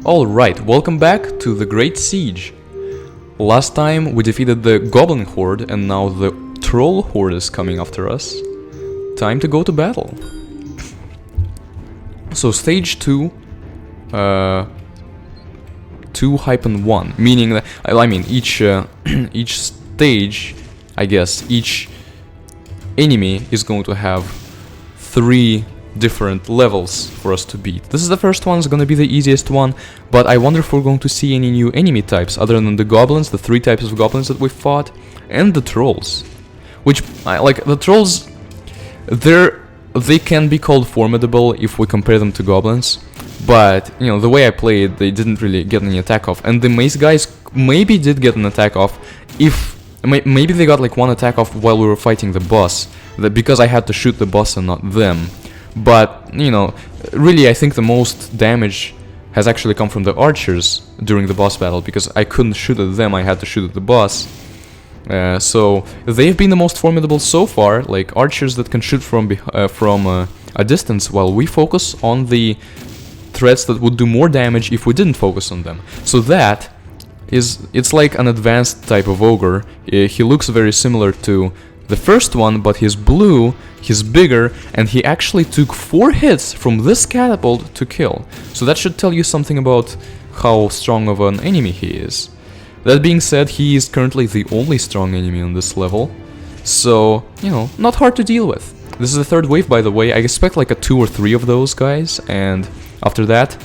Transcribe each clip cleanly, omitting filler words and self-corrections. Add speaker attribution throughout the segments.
Speaker 1: Alright, welcome back to the Great Siege. Last time we defeated the Goblin Horde and now the Troll Horde is coming after us. Time to go to battle. So stage 2, 2-1, meaning that, I mean each each stage, I guess, each enemy is going to have 3 different levels for us to beat. This is the first one, it's gonna be the easiest one, but I wonder if we're going to see any new enemy types other than the goblins, the 3 types of goblins that we fought, and the trolls. Which, like, the trolls, they can be called formidable if we compare them to goblins, but, you know, the way I played, they didn't really get any attack off, and the mace guys maybe did get an attack off if... maybe they got like 1 attack off while we were fighting the boss, because I had to shoot the boss and not them. But, you know, really I think the most damage has actually come from the archers during the boss battle, because I couldn't shoot at them, I had to shoot at the boss. So they've been the most formidable so far, like archers that can shoot from a distance, while we focus on the threats that would do more damage if we didn't focus on them. So that is, it's like an advanced type of ogre. He looks very similar to the first one, but he's blue, he's bigger, and he actually took 4 hits from this catapult to kill. So that should tell you something about how strong of an enemy he is. That being said, he is currently the only strong enemy on this level, so, you know, not hard to deal with. This is the 3rd wave, by the way. I expect like a 2 or 3 of those guys, and after that,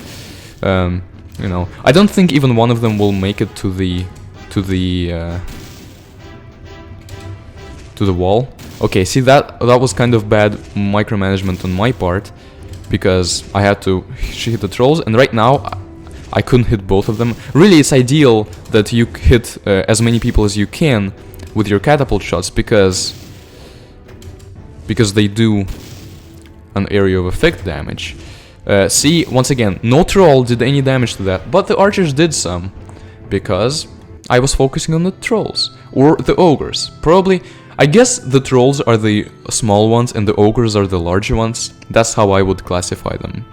Speaker 1: you know, I don't think even one of them will make it to the wall. Okay, see, that was kind of bad micromanagement on my part, because I had to hit the trolls, and right now I couldn't hit both of them. Really, it's ideal that you hit as many people as you can with your catapult shots, because they do an area of effect damage. See, once again, no troll did any damage to that, but the archers did some, because I was focusing on the trolls, or the ogres. Probably, I guess the trolls are the small ones and the ogres are the larger ones. That's how I would classify them.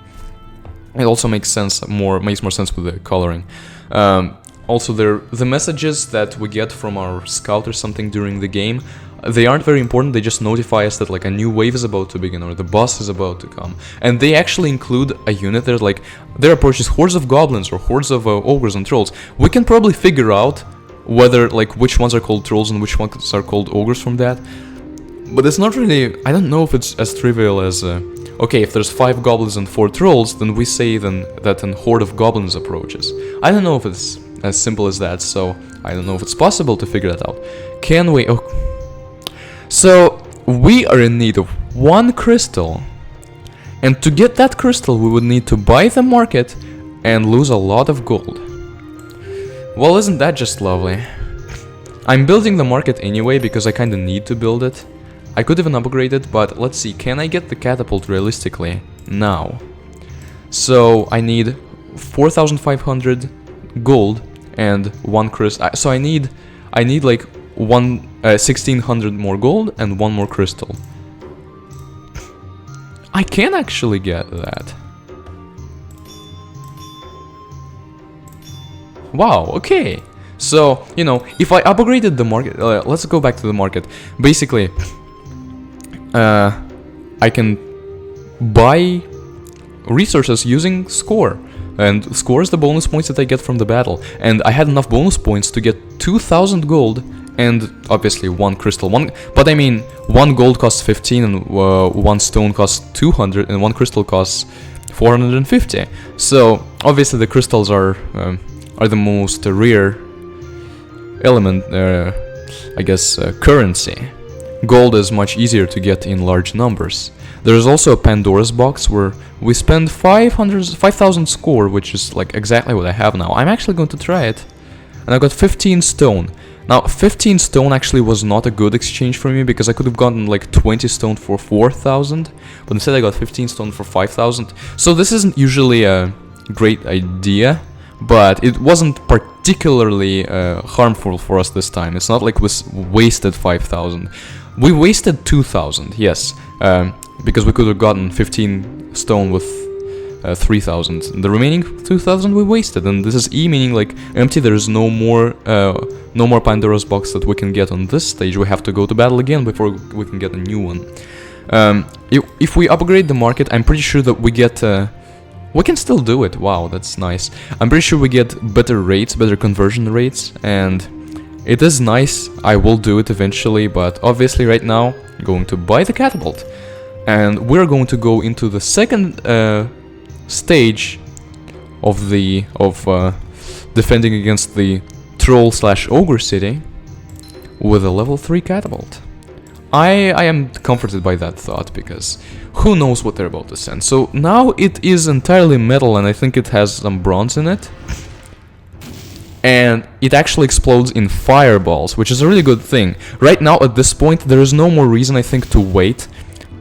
Speaker 1: It also makes sense, makes more sense with the coloring. Also, the messages that we get from our scout or something during the game, they aren't very important. They just notify us that like a new wave is about to begin or the boss is about to come. And they actually include a unit there, like there approaches hordes of goblins or hordes of ogres and trolls. We can probably figure out whether, like, which ones are called trolls and which ones are called ogres from that. But it's not really, I don't know if it's as trivial as, okay, if there's 5 goblins and 4 trolls, then we say that a horde of goblins approaches. I don't know if it's as simple as that, so I don't know if it's possible to figure that out. Can we? Oh. So, we are in need of 1 crystal. And to get that crystal, we would need to buy the market and lose a lot of gold. Well, isn't that just lovely? I'm building the market anyway because I kinda need to build it. I could even upgrade it, but let's see, can I get the catapult realistically now? So I need 4,500 gold and 1 crystal. So I need like 1,600 more gold and 1 more crystal. I can actually get that. Wow, okay. So, you know, if I upgraded the market, let's go back to the market. Basically, I can buy resources using score. And score is the bonus points that I get from the battle. And I had enough bonus points to get 2,000 gold and obviously 1 crystal. But I mean, 1 gold costs 15 and 1 stone costs 200 and 1 crystal costs 450. So obviously the crystals are the most rare element, I guess, currency. Gold is much easier to get in large numbers. There's also a Pandora's box where we spend 5,000 score, which is like exactly what I have now. I'm actually going to try it. And I got 15 stone. Now, 15 stone actually was not a good exchange for me, because I could have gotten like 20 stone for 4,000, but instead I got 15 stone for 5,000. So this isn't usually a great idea, but it wasn't particularly harmful for us this time. It's not like we wasted 5,000. We wasted 2,000, yes, because we could have gotten 15 stone with 3,000. The remaining 2,000 we wasted, and this is E, meaning like empty. There is no more Pandora's box that we can get on this stage. We have to go to battle again before we can get a new one. If we upgrade the market, I'm pretty sure that we get... we can still do it. Wow, that's nice. I'm pretty sure we get better rates, better conversion rates, and it is nice. I will do it eventually, but obviously right now I'm going to buy the catapult. And we're going to go into the second stage of defending against the troll/ogre city with a level 3 catapult. I am comforted by that thought, because who knows what they're about to send. So now it is entirely metal, and I think it has some bronze in it. And it actually explodes in fireballs, which is a really good thing. Right now, at this point, there is no more reason, I think, to wait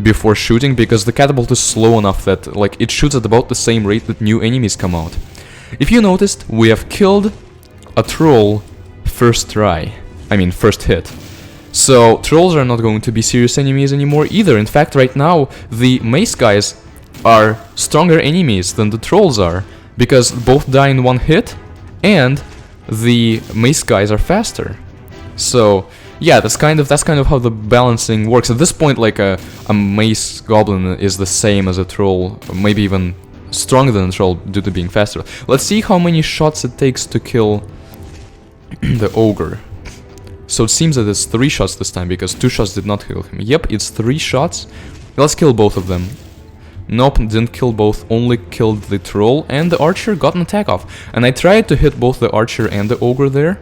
Speaker 1: before shooting, because the catapult is slow enough that, like, it shoots at about the same rate that new enemies come out. If you noticed, we have killed a troll first try. I mean, first hit. So, trolls are not going to be serious enemies anymore either. In fact, right now, the mace guys are stronger enemies than the trolls are, because both die in one hit, and the mace guys are faster. So, yeah, that's kind of how the balancing works. At this point, like, a mace goblin is the same as a troll, maybe even stronger than a troll due to being faster. Let's see how many shots it takes to kill the ogre. So it seems that it's 3 shots this time, because 2 shots did not kill him. Yep, it's 3 shots. Let's kill both of them. Nope, didn't kill both, only killed the troll, and the archer got an attack off. And I tried to hit both the archer and the ogre there.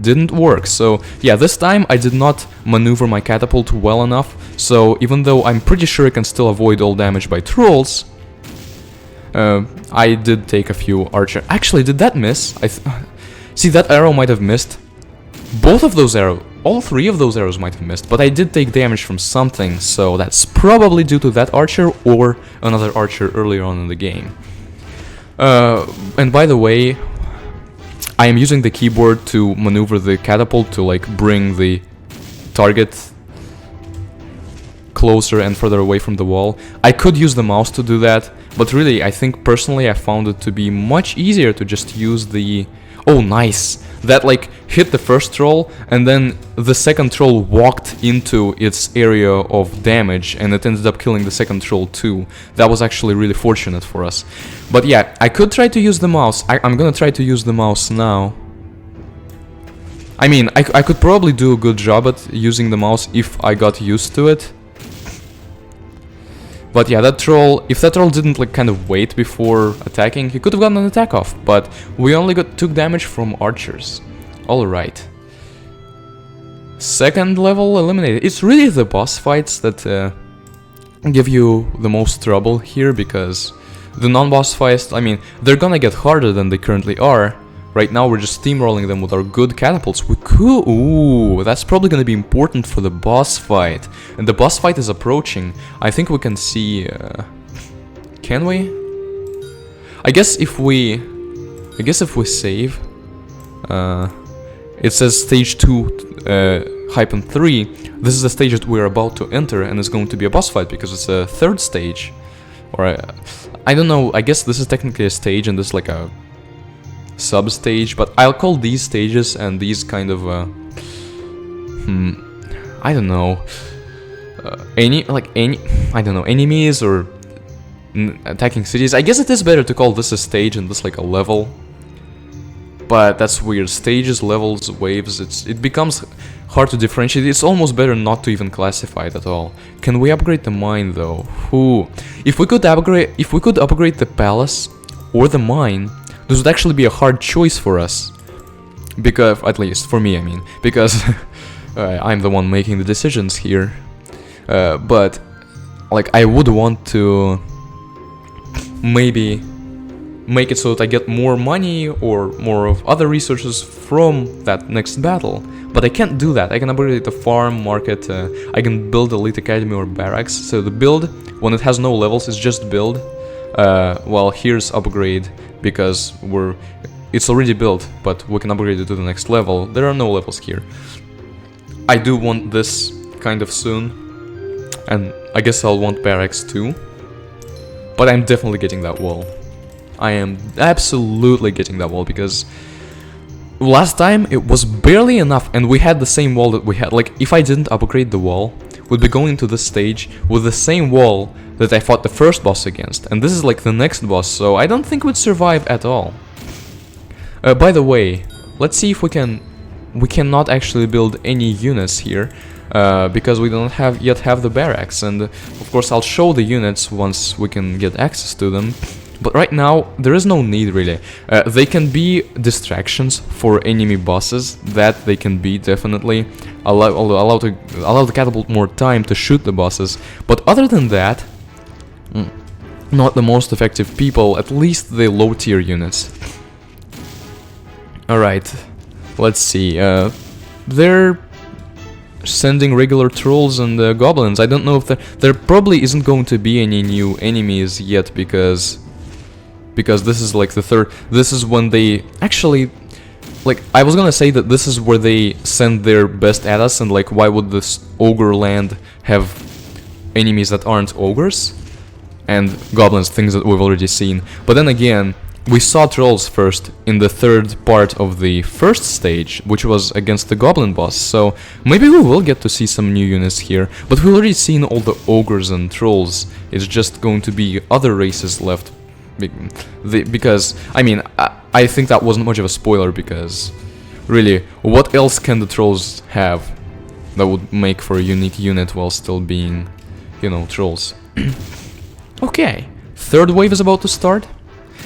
Speaker 1: Didn't work. So yeah, this time I did not maneuver my catapult well enough. So even though I'm pretty sure I can still avoid all damage by trolls, I did take a few archer. Actually, did that miss? See, that arrow might have missed. Both of those arrows, all 3 of those arrows might have missed, but I did take damage from something, so that's probably due to that archer or another archer earlier on in the game. And by the way, I am using the keyboard to maneuver the catapult to, like, bring the target closer and further away from the wall. I could use the mouse to do that, but really, I think personally I found it to be much easier to just use the... Oh, nice! That, like, hit the first troll, and then the second troll walked into its area of damage, and it ended up killing the second troll too. That was actually really fortunate for us. But yeah, I could try to use the mouse. I'm gonna try to use the mouse now. I mean, I could probably do a good job at using the mouse if I got used to it. But yeah, that troll, if that troll didn't, like, kind of wait before attacking, he could have gotten an attack off, but we only took damage from archers. Alright. Second level eliminated. It's really the boss fights that give you the most trouble here, because the non-boss fights, I mean, they're gonna get harder than they currently are. Right now we're just steamrolling them with our good catapults. We could... Ooh, that's probably gonna be important for the boss fight. And the boss fight is approaching. I think we can see... Can we? I guess if we save... it says stage 2, hyphen 3. This is the stage that we're about to enter, and it's going to be a boss fight, because it's a 3rd stage. Or I don't know, I guess this is technically a stage, and this is like a... sub-stage, but I'll call these stages and these kind of I don't know, I don't know, enemies or attacking cities. I guess it is better to call this a stage and this like a level, but that's weird. Stages, levels, waves, it becomes hard to differentiate. It's almost better not to even classify it at all. Can we upgrade the mine though? Ooh. If we could upgrade the palace or the mine, this would actually be a hard choice for us, because, at least for me, I mean, because I'm the one making the decisions here. But like, I would want to maybe make it so that I get more money or more of other resources from that next battle. But I can't do that. I can upgrade the farm, market, I can build elite academy or barracks. So the build, when it has no levels, is just build. Well, here's upgrade, because it's already built, but we can upgrade it to the next level. There are no levels here. I do want this kind of soon, and I guess I'll want barracks too. But I'm definitely getting that wall. I am absolutely getting that wall, because last time it was barely enough and we had the same wall that we had. Like, if I didn't upgrade the wall, we'd be going to this stage with the same wall that I fought the first boss against. And this is like the next boss, so I don't think we'd survive at all. By the way, let's see if we cannot actually build any units here. Because we don't yet have the barracks, and of course I'll show the units once we can get access to them. But right now there is no need really. They can be distractions for enemy bosses. That they can be, definitely allow the catapult more time to shoot the bosses. But other than that, not the most effective people. At least the low tier units. All right, let's see. They're sending regular trolls and goblins. I don't know if there probably isn't going to be any new enemies yet, because this is like the third. This is when they actually, like, I was gonna say that this is where they send their best at us, and like, why would this ogre land have enemies that aren't ogres and goblins, things that we've already seen. But then again, we saw trolls first in the third part of the first stage, which was against the goblin boss, so maybe we will get to see some new units here. But we've already seen all the ogres and trolls. It's just going to be other races left, because, I mean, I think that wasn't much of a spoiler, because really, what else can the trolls have that would make for a unique unit while still being, you know, trolls? Okay, third wave is about to start.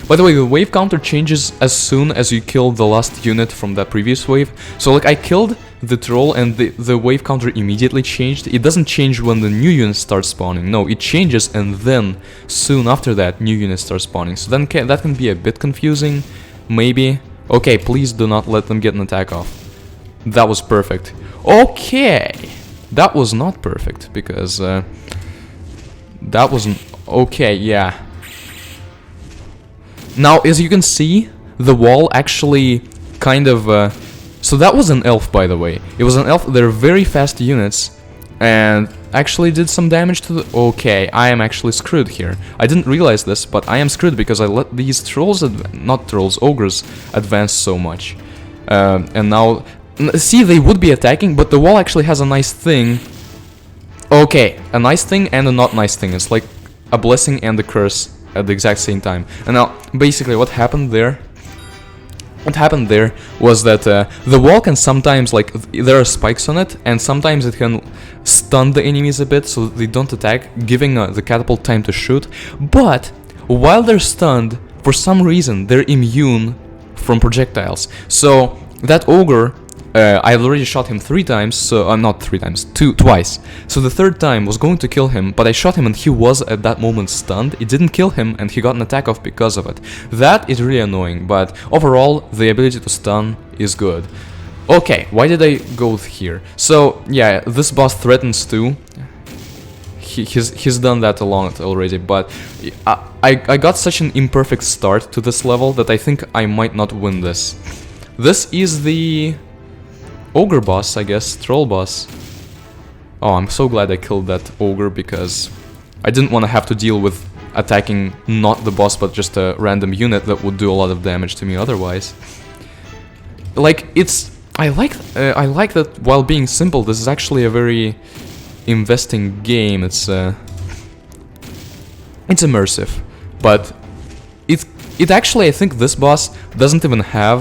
Speaker 1: By the way, the wave counter changes as soon as you kill the last unit from that previous wave. So like, I killed the troll and the wave counter immediately changed. It doesn't change when the new units start spawning. No, it changes and then soon after that new units start spawning. So then that can be a bit confusing, maybe. Okay, please do not let them get an attack off. That was perfect. Okay, that was not perfect, because that wasn't okay. Yeah. Now, as you can see, the wall actually kind of... so that was an elf, by the way. It was an elf. They're very fast units, and actually did some damage to the... Okay, I am actually screwed here. I didn't realize this, but I am screwed because I let these trolls... Not trolls, ogres advance so much. And now... See, they would be attacking, but the wall actually has a nice thing. Okay, a nice thing and a not nice thing. It's like a blessing and a curse at the exact same time. And now, basically, what happened there was that the wall can sometimes, like, there are spikes on it, and sometimes it can stun the enemies a bit so they don't attack, giving the catapult time to shoot. But while they're stunned, for some reason, they're immune from projectiles. So that ogre... I already shot him 3 times, so not 3 times, twice. So the third time was going to kill him, but I shot him and he was at that moment stunned. It didn't kill him and he got an attack off because of it. That is really annoying, but overall the ability to stun is good. Okay, why did I go here? So yeah, this boss threatens too. He's done that a lot already, but I got such an imperfect start to this level that I think I might not win this. This is the... ogre boss, I guess, troll boss. Oh, I'm so glad I killed that ogre, because I didn't want to have to deal with attacking not the boss but just a random unit that would do a lot of damage to me otherwise. Like, it's... I like that while being simple, this is actually a very investing game. It's immersive, but it actually, I think this boss doesn't even have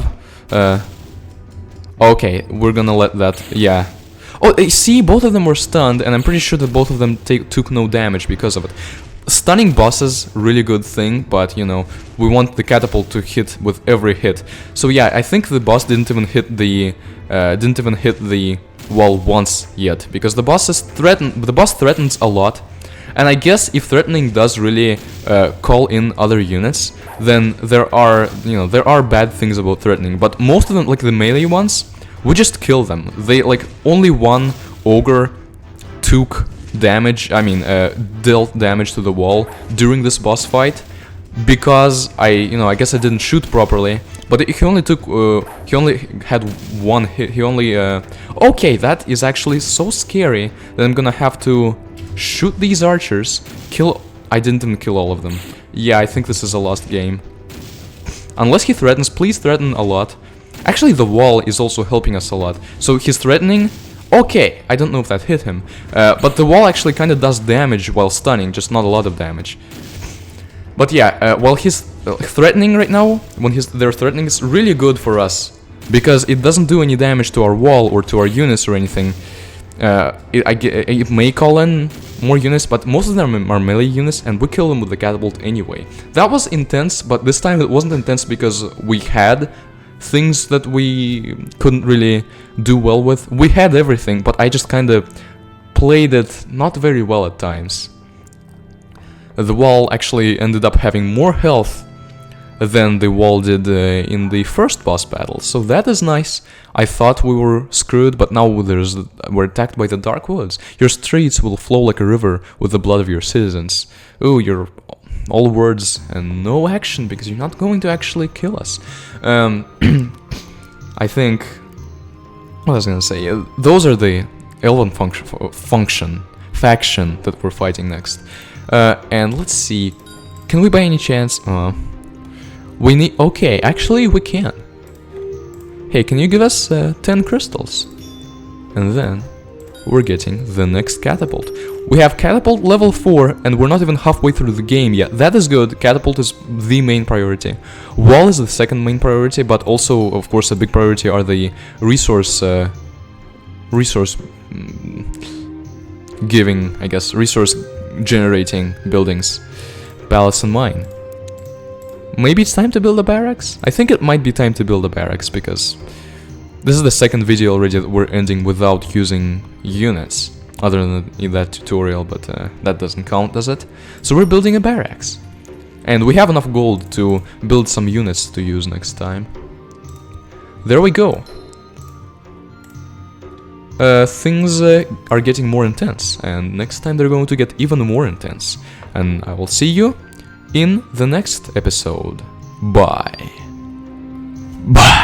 Speaker 1: okay, we're gonna let that... yeah. Oh, see, both of them were stunned, and I'm pretty sure that both of them took no damage because of it. Stunning bosses, really good thing, but, you know, we want the catapult to hit with every hit. So yeah, I think the boss didn't even hit the wall once yet, because the boss threatens a lot. And I guess if threatening does really call in other units, then there are bad things about threatening. But most of them, like the melee ones, we just kill them. They, like, only one ogre took damage, dealt damage to the wall during this boss fight, because I guess I didn't shoot properly. But he only had one hit. Okay, that is actually so scary that I'm gonna have to shoot these archers, I didn't even kill all of them. Yeah, I think this is a lost game. Unless he threatens, please threaten a lot. Actually, the wall is also helping us a lot. So he's threatening. Okay, I don't know if that hit him. But the wall actually kind of does damage while stunning, just not a lot of damage. But yeah, while he's threatening right now, when they're threatening, it's really good for us. Because it doesn't do any damage to our wall or to our units or anything. It may call in more units, but most of them are melee units, and we kill them with the catapult anyway. That was intense, but this time it wasn't intense because we had things that we couldn't really do well with. We had everything, but I just kind of played it not very well at times. The wall actually ended up having more health than the wall did in the first boss battle, so that is nice. I thought we were screwed, but now we're attacked by the Dark Woods. Your streets will flow like a river with the blood of your citizens. Ooh, you're all words and no action, because you're not going to actually kill us. I think... What was I gonna say? Those are the Elven faction that we're fighting next. And let's see... Can we by any chance... we need... Okay, actually we can. Hey, can you give us 10 crystals? And then we're getting the next catapult. We have catapult level 4 and we're not even halfway through the game yet. That is good. Catapult is the main priority. Wall is the second main priority, but also, of course, a big priority are the resource giving, I guess, resource generating buildings. Palace and mine. Maybe it's time to build a barracks? I think it might be time to build a barracks, because this is the second video already that we're ending without using units. Other than in that tutorial, but that doesn't count, does it? So we're building a barracks. And we have enough gold to build some units to use next time. There we go. Things are getting more intense, and next time they're going to get even more intense. And I will see you in the next episode. Bye. Bye.